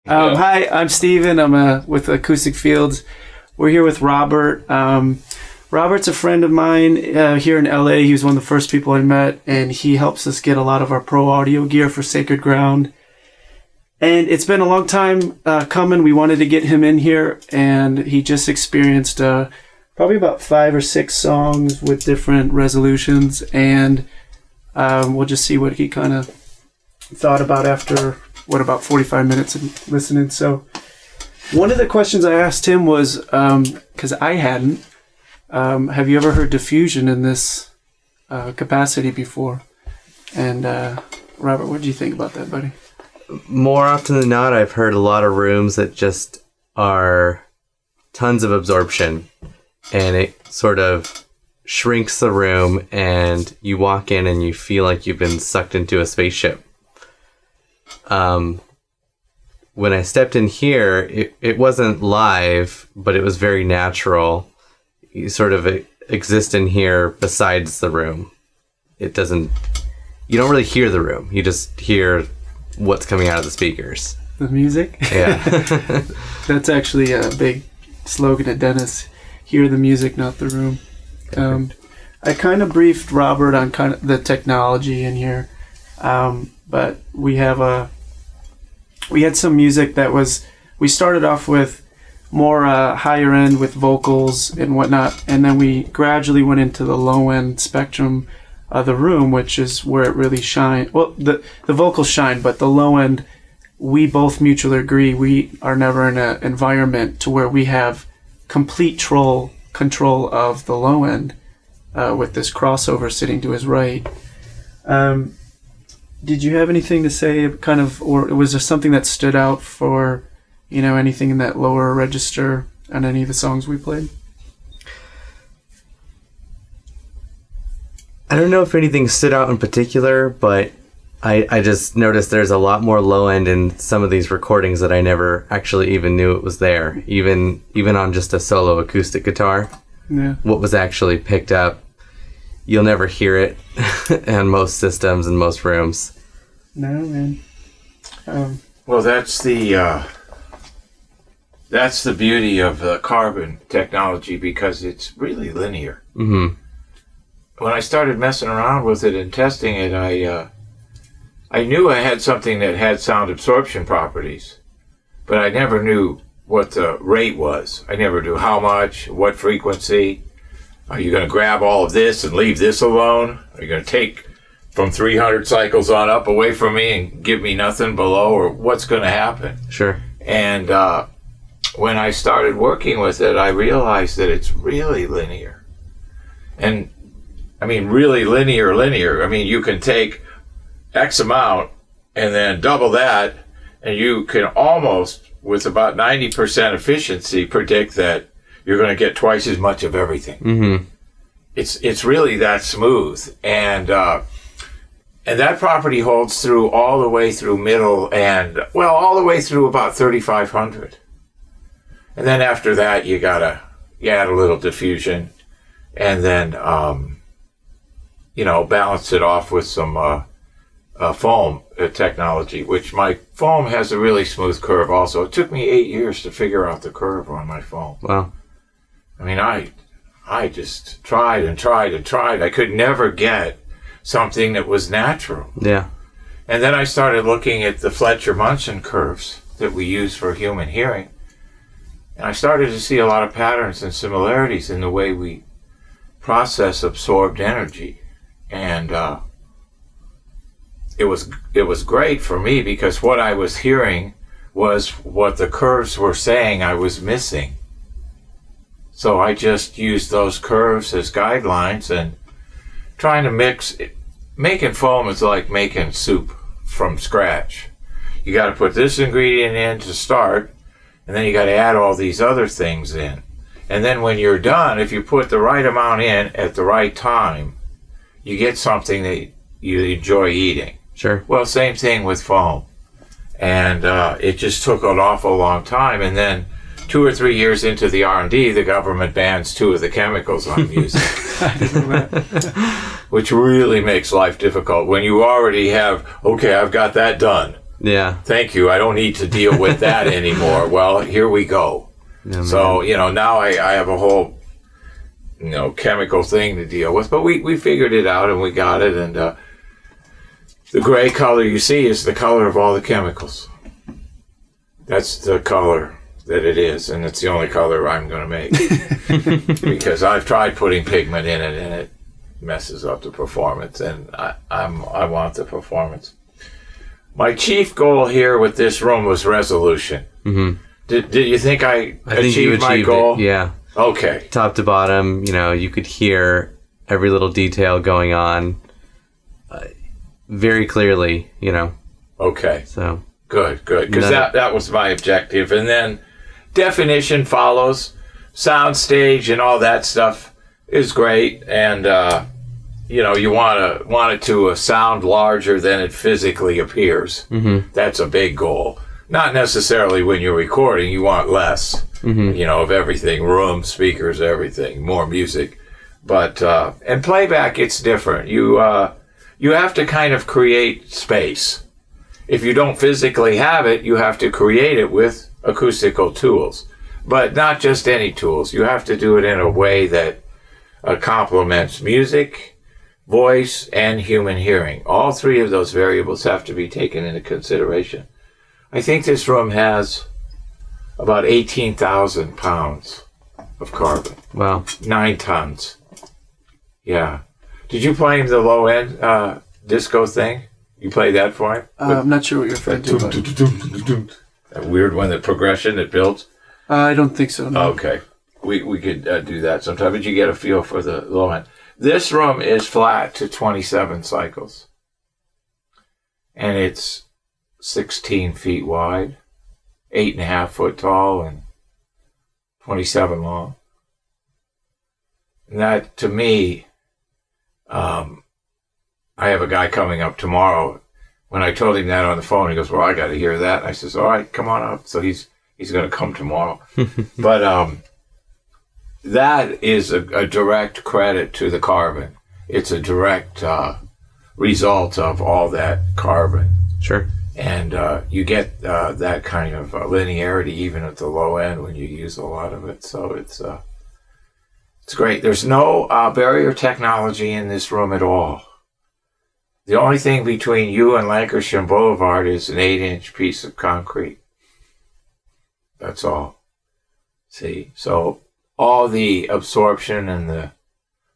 Hi, I'm Steven. I'm with Acoustic Fields. We're here with Robert. Robert's a friend of mine here in LA. He was one of the first people I met, and he helps us get a lot of our pro audio gear for Sacred Ground. And it's been a long time coming. We wanted to get him in here, and he just experienced probably about 5 or 6 songs with different resolutions, and we'll just see what he kind of thought about after, about 45 minutes of listening. So one of the questions I asked him was, because I hadn't, have you ever heard diffusion in this capacity before? And Robert, what do you think about that, buddy? More often than not, I've heard a lot of rooms that just are tons of absorption, and it sort of shrinks the room, and you walk in and you feel like you've been sucked into a spaceship. When I stepped in here, it wasn't live, but it was very natural. You sort of exist in here besides the room. You don't really hear the room. You just hear what's coming out of the speakers. The music? Yeah. That's actually a big slogan at Dennis. Hear the music, not the room. I kind of briefed Robert on kind of the technology in here. But we had some music that we started off with more higher end with vocals and whatnot, and then we gradually went into the low end spectrum of the room, which is where it really shines. Well, the vocals shine, but the low end, we both mutually agree we are never in an environment to where we have complete control of the low end with this crossover sitting to his right. Did you have anything to say, kind of, or was there something that stood out for, anything in that lower register on any of the songs we played? I don't know if anything stood out in particular, but I just noticed there's a lot more low end in some of these recordings that I never actually even knew it was there. Even on just a solo acoustic guitar. Yeah. What was actually picked up, you'll never hear it on most systems in most rooms. No, man. Well, that's the beauty of the carbon technology, because it's really linear. Mm-hmm. When I started messing around with it and testing it, I knew I had something that had sound absorption properties, but I never knew what the rate was. I never knew how much, what frequency. Are you going to grab all of this and leave this alone? Are you going to take from 300 cycles on up away from me and give me nothing below, or what's going to happen? Sure. And when I started working with it, I realized that it's really linear. And I mean, really linear. I mean, you can take X amount and then double that, and you can almost, with about 90% efficiency, predict that you're going to get twice as much of everything. Mm-hmm. It's really that smooth, and that property holds through all the way through middle and all the way through about 3,500, and then after that you add a little diffusion, and then balance it off with some foam technology, which my foam has a really smooth curve. Also, it took me 8 years to figure out the curve on my foam. Wow. I mean, I just tried and tried and tried. I could never get something that was natural. Yeah. And then I started looking at the Fletcher-Munson curves that we use for human hearing. And I started to see a lot of patterns and similarities in the way we process absorbed energy. And it was great for me, because what I was hearing was what the curves were saying I was missing. So I just used those curves as guidelines, and trying to making foam is like making soup from scratch. You got to put this ingredient in to start, and then you got to add all these other things in. And then when you're done, if you put the right amount in at the right time, you get something that you enjoy eating. Sure. Well, same thing with foam. And it just took an awful long time. And then 2 or 3 years into the R&D, the government bans 2 of the chemicals on music. I didn't know that. Which really makes life difficult when you already have, okay, I've got that done. Yeah. Thank you. I don't need to deal with that anymore. Well, here we go. Yeah, So, now I have a whole, chemical thing to deal with. But we figured it out and we got it. And the gray color you see is the color of all the chemicals. That's the color that it is. And it's the only color I'm going to make. Because I've tried putting pigment in it and it messes up the performance. And I want the performance. My chief goal here with this room was resolution. Mm-hmm. Did you think I achieved my goal? It, yeah. Okay. Top to bottom, you could hear every little detail going on very clearly, Okay. So good. Because that was my objective. And then definition follows. Soundstage and all that stuff is great. And, you want it to sound larger than it physically appears. Mm-hmm. That's a big goal. Not necessarily when you're recording. You want less, of everything. Room, speakers, everything. More music. But, and playback, it's different. You have to kind of create space. If you don't physically have it, you have to create it with acoustical tools. But not just any tools. You have to do it in a way that complements music, voice, and human hearing. All three of those variables have to be taken into consideration. I think this room has about 18,000 pounds of carbon. Wow. 9 tons. Yeah. Did you play him the low end disco thing? You played that for him? I'm not sure what you're referring to. That weird one, the progression it builds? I don't think so, no. Okay. We could do that sometime, but you get a feel for the low end. This room is flat to 27 cycles. And it's 16 feet wide, 8.5 foot tall, and 27 long. And that, to me, I have a guy coming up tomorrow. When I told him that on the phone, he goes, well, I got to hear that. And I says, all right, come on up. So he's going to come tomorrow. But that is a direct credit to the carbon. It's a direct result of all that carbon. Sure. And you get that kind of linearity even at the low end when you use a lot of it. So it's great. There's no barrier technology in this room at all. The only thing between you and Lancashire Boulevard is an 8-inch piece of concrete. That's all. See? So all the absorption and the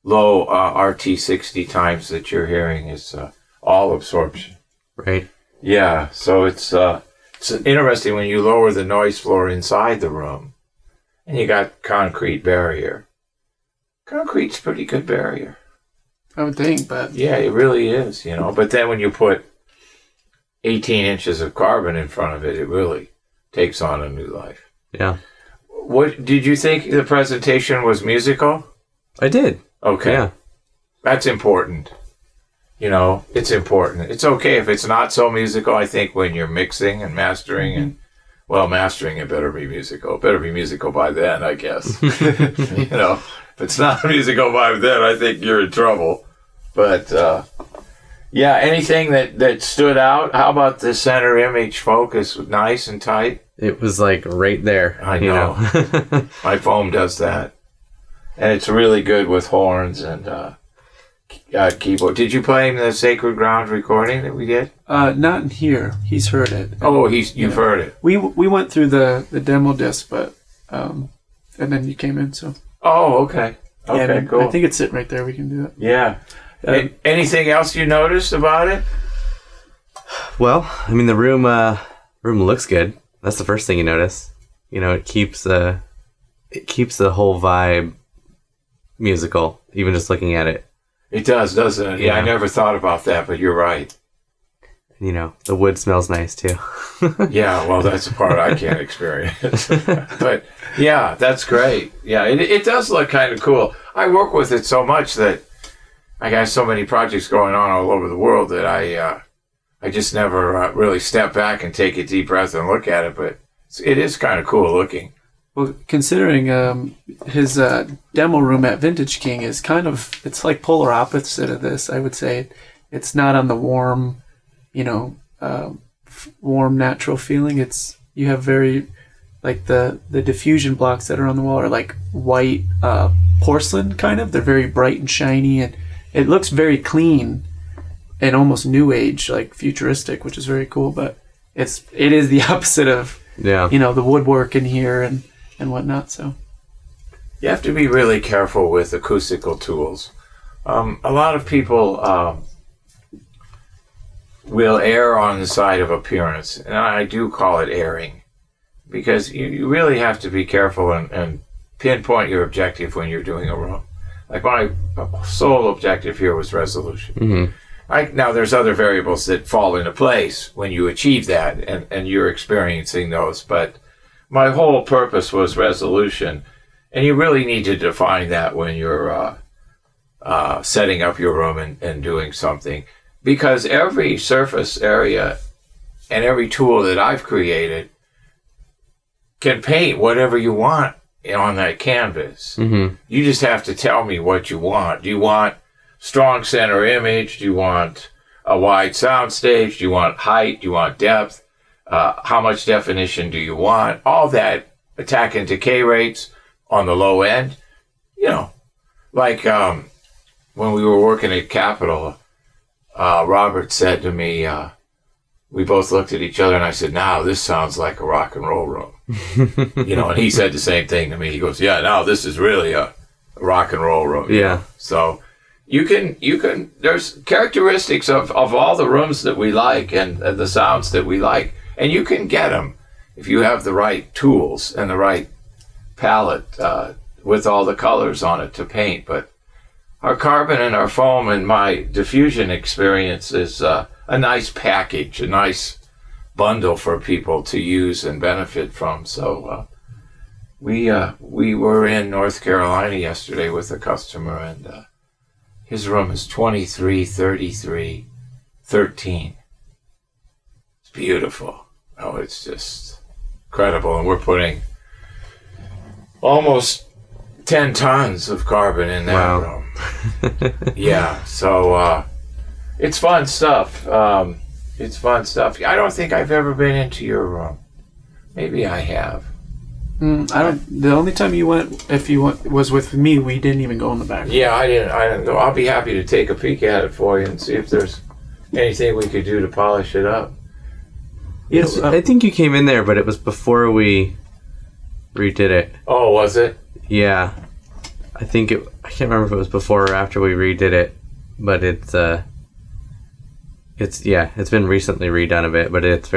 low RT60 times that you're hearing is all absorption. Right. Yeah, so it's interesting when you lower the noise floor inside the room and you got concrete barrier. Concrete's a pretty good barrier. I would think, but... Yeah, it really is, But then when you put 18 inches of carbon in front of it, it really takes on a new life. Yeah. What did you think the presentation was musical? I did. Okay. Yeah. That's important. It's important. It's okay if it's not so musical. I think when you're mixing and mastering and, mastering, it better be musical. It better be musical by then, I guess. If it's not musical by then, I think you're in trouble. But, anything that stood out? How about the center image focus? Nice and tight? It was like right there. I know. My foam does that. And it's really good with horns and keyboard. Did you play him the Sacred Ground recording that we did? Not in here. He's heard it. Oh, you've heard it. We went through the demo disc, but and then you came in, so. Oh, okay. Okay, yeah, cool. I think it's sitting right there. We can do that. Yeah. Anything else you noticed about it? Well, the room looks good. That's the first thing you notice. It keeps the whole vibe musical, even just looking at it. It does, doesn't it? Yeah, I never thought about that, but you're right. The wood smells nice too. Yeah, well, that's the part I can't experience. But yeah, that's great. Yeah, it does look kind of cool. I work with it so much that I got so many projects going on all over the world that I just never really step back and take a deep breath and look at it. But it is kind of cool looking. Well, considering his demo room at Vintage King is it's like polar opposite of this, I would say. It's not on the warm, warm, natural feeling. You have very, like the diffusion blocks that are on the wall are like white porcelain kind of. They're very bright and shiny, and it looks very clean and almost new age, like futuristic, which is very cool. But it is the opposite of the woodwork in here and whatnot. So you have to be really careful with acoustical tools. A lot of people will err on the side of appearance, and I do call it erring, because you really have to be careful and pinpoint your objective when you're doing a room. Like my sole objective here was resolution. Mm-hmm. Now there's other variables that fall into place when you achieve that, and you're experiencing those, but my whole purpose was resolution, and you really need to define that when you're setting up your room and doing something, because every surface area and every tool that I've created can paint whatever you want on that canvas. Mm-hmm. You just have to tell me what you want. Do you want strong center image? Do you want a wide sound stage? Do you want height? Do you want depth? How much definition do you want? All that, attack and decay rates on the low end. Like when we were working at Capitol, Robert said to me, we both looked at each other, and I said, "Now this sounds like a rock and roll room." And he said the same thing to me. He goes, "Yeah, now this is really a rock and roll room." Yeah. So you can, there's characteristics of all the rooms that we like and the sounds that we like, and you can get them if you have the right tools and the right palette with all the colors on it to paint. But our carbon and our foam and my diffusion experience is a nice package, a nice bundle for people to use and benefit from. So we were in North Carolina yesterday with a customer, and his room is 23-33-13. It's beautiful. Oh, it's just incredible. And we're putting almost 10 tons of carbon in that room. Yeah, so it's fun stuff. It's fun stuff. I don't think I've ever been into your room. Maybe I have. I don't. The only time you went, was with me. We didn't even go in the back. Yeah, I didn't go. I'll be happy to take a peek at it for you and see if there's anything we could do to polish it up. Yes, I think you came in there, but it was before we redid it. Oh, was it? Yeah, I think I can't remember if it was before or after we redid it, but it's been recently redone a bit, but it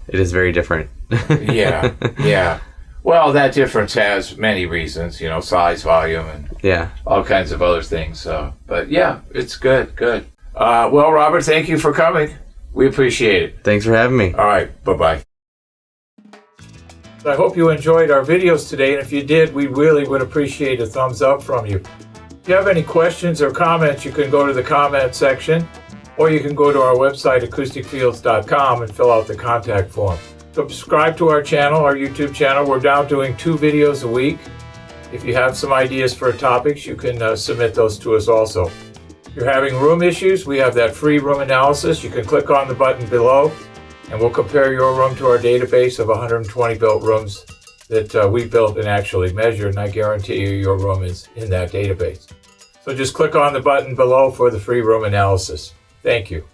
is very different. Yeah. Well, that difference has many reasons, size, volume, and all kinds of other things. So, but yeah, it's good. Well, Robert, thank you for coming. We appreciate it. Thanks for having me. All right, bye-bye. I hope you enjoyed our videos today, and if you did, we really would appreciate a thumbs up from you. If you have any questions or comments, you can go to the comment section, or you can go to our website, acousticfields.com, and fill out the contact form. Subscribe to our channel, our YouTube channel. We're now doing 2 videos a week. If you have some ideas for topics, you can submit those to us also. If you're having room issues, we have that free room analysis. You can click on the button below, and we'll compare your room to our database of 120 built rooms that we built and actually measured, and I guarantee you your room is in that database. So just click on the button below for the free room analysis. Thank you.